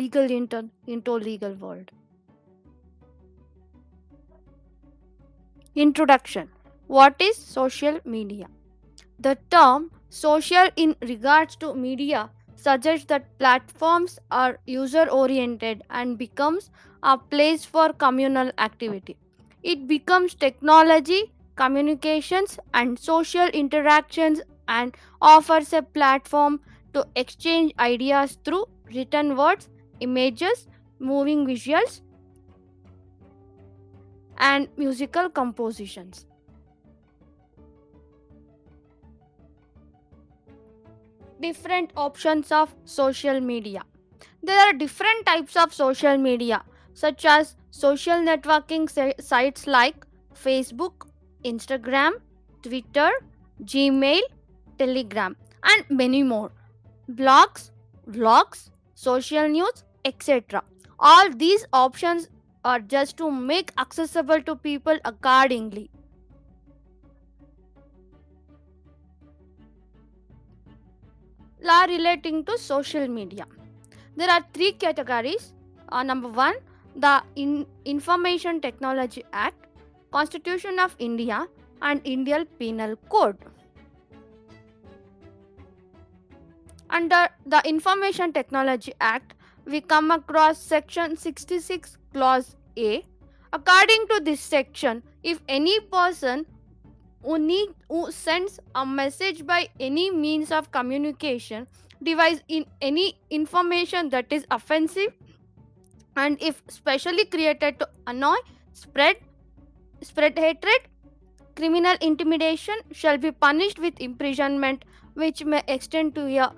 legal intern into legal world. Introduction. What is social media? The term social in regards to media suggests that platforms are user oriented and becomes a place for communal activity. It becomes technology, communications, and social interactions and offers a platform to exchange ideas through written words, images, moving visuals, and musical compositions. Different options of social media. There are different types of social media, such as social networking sites like Facebook, Instagram, Twitter, Gmail, Telegram, and many more. Blogs, vlogs, social news, etc. All these options are just to make accessible to people accordingly. Law relating to social media. There are three categories. Number one, the Information Technology Act, Constitution of India, and Indian Penal Code. Under the Information Technology Act, we come across Section 66, Clause A. According to this section, if any person who sends a message by any means of communication device in any information that is offensive and if specially created to annoy, spread spread hatred, criminal intimidation shall be punished with imprisonment which may extend to a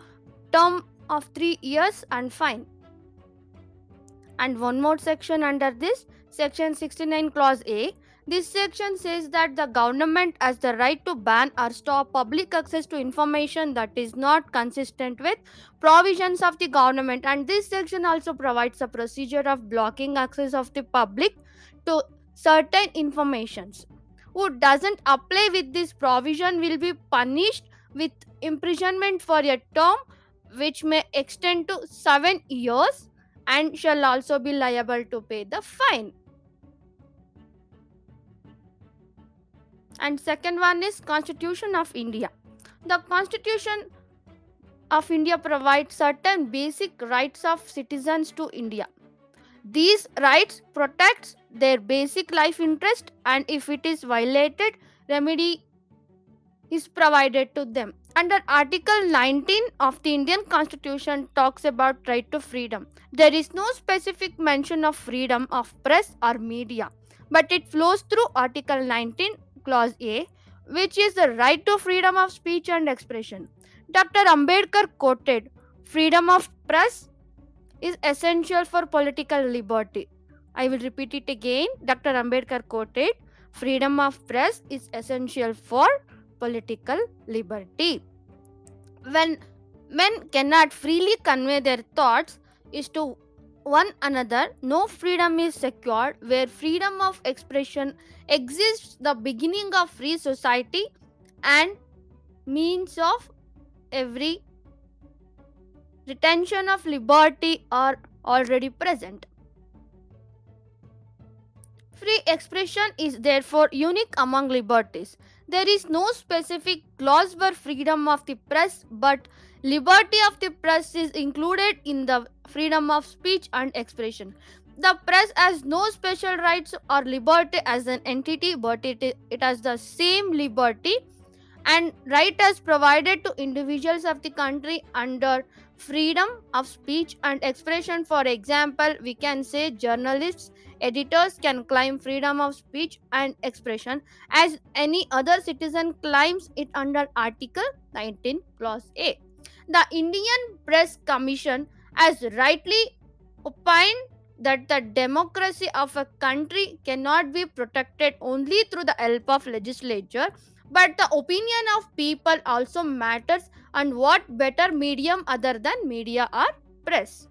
term of 3 years and fine. And one more section under this, section 69 clause A. This section says that the government has the right to ban or stop public access to information that is not consistent with provisions of the government, and this section also provides a procedure of blocking access of the public to certain informations. Who doesn't apply with this provision will be punished with imprisonment for a term which may extend to 7 years and shall also be liable to pay the fine. And second one is Constitution of India. The Constitution of India provides certain basic rights of citizens to India. These rights protects their basic life interest, and if it is violated, remedy is provided to them. Under Article 19 of the Indian Constitution talks about right to freedom. There is no specific mention of freedom of press or media, but it flows through Article 19 Clause A, which is the right to freedom of speech and expression. Dr. Ambedkar quoted, "Freedom of press is essential for political liberty." I will repeat it again. Dr. Ambedkar quoted, "Freedom of press is essential for political liberty." When men cannot freely convey their thoughts is to one another, no freedom is secured. Where freedom of expression exists, the beginning of free society and means of every retention of liberty are already present. Free expression is therefore unique among liberties. There is no specific clause for freedom of the press, but liberty of the press is included in the freedom of speech and expression. The press has no special rights or liberty as an entity, but it has the same liberty and right as provided to individuals of the country under freedom of speech and expression. For example, we can say journalists, editors can claim freedom of speech and expression as any other citizen claims it under Article 19 Clause A. The Indian Press Commission has rightly opined that the democracy of a country cannot be protected only through the help of legislature, but the opinion of people also matters, and what better medium other than media or press.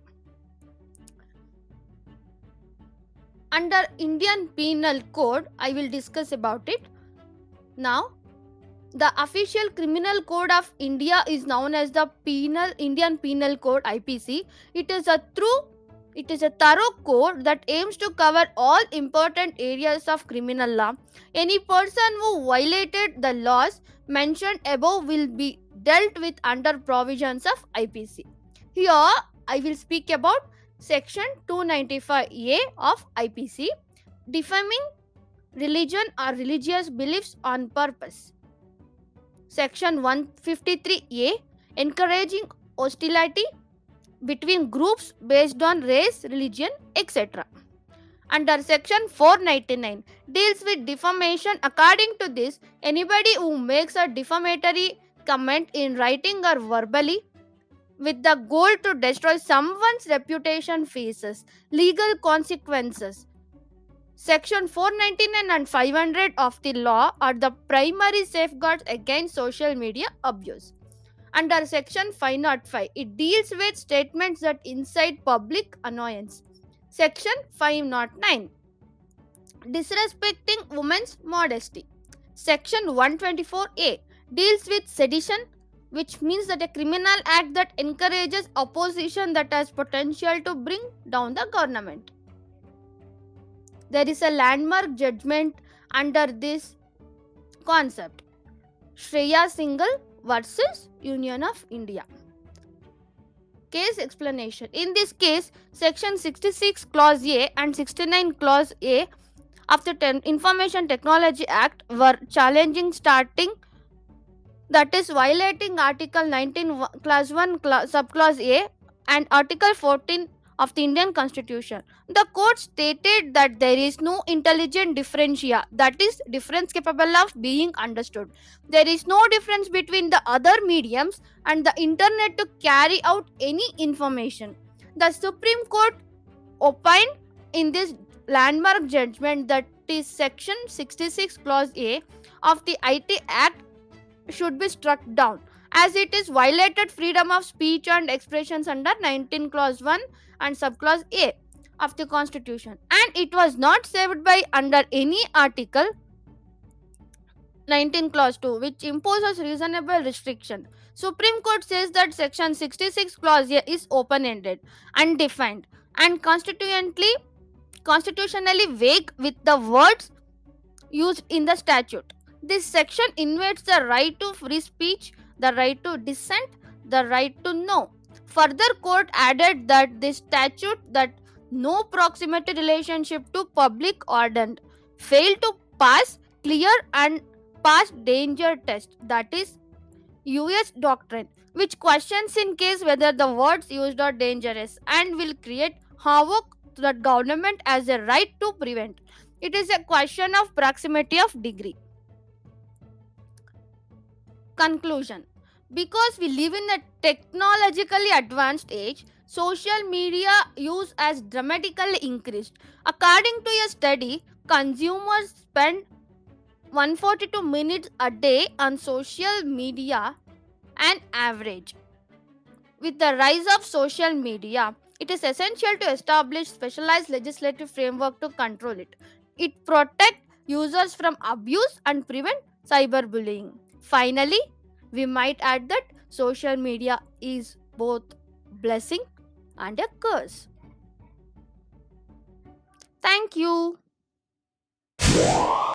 Under Indian Penal Code, I will discuss about it. Now, the official criminal code of India is known as the Indian Penal Code, IPC. It is a true It is a thorough code that aims to cover all important areas of criminal law. Any person who violated the laws mentioned above will be dealt with under provisions of IPC. Here, I will speak about Section 295A of IPC, defaming religion or religious beliefs on purpose. Section 153A, encouraging hostility between groups based on race, religion, etc. Under Section 499 deals with defamation. According to this, anybody who makes a defamatory comment in writing or verbally with the goal to destroy someone's reputation faces legal consequences. Section 499 and 500 of the law are the primary safeguards against social media abuse. Under Section 505, it deals with statements that incite public annoyance. Section 509, disrespecting women's modesty. Section 124A deals with sedition, which means that a criminal act that encourages opposition that has potential to bring down the government. There is a landmark judgment under this concept, Shreya Singhal versus Union of India. Case explanation. In this case, Section 66 Clause A and 69 Clause A of the Information Technology Act were challenging starting, that is violating Article 19 Clause 1 Subclause A and Article 14 of the Indian Constitution. The court stated that there is no intelligent differentia, that is, difference capable of being understood. There is no difference between the other mediums and the internet to carry out any information. The Supreme Court opined in this landmark judgment that is Section 66 Clause A of the IT Act should be struck down, as it is violated freedom of speech and expressions under 19 Clause 1 and Subclause A of the Constitution, and it was not saved by under any article 19 Clause 2, which imposes reasonable restriction. Supreme Court says that Section 66 Clause A is open-ended, undefined, and constitutionally vague with the words used in the statute. This section invades the right to free speech, the right to dissent, the right to know. Further, court added that this statute that no proximity relationship to public order failed to pass clear and pass danger test, that is US doctrine, which questions in case whether the words used are dangerous and will create havoc that government has a right to prevent. It is a question of proximity of degree. Conclusion. Because we live in a technologically advanced age, social media use has dramatically increased. According to a study, consumers spend 142 minutes a day on social media an average. With the rise of social media, it is essential to establish specialized legislative framework to control it. It protects users from abuse and prevent cyberbullying. Finally, we might add that social media is both blessing and a curse. Thank you.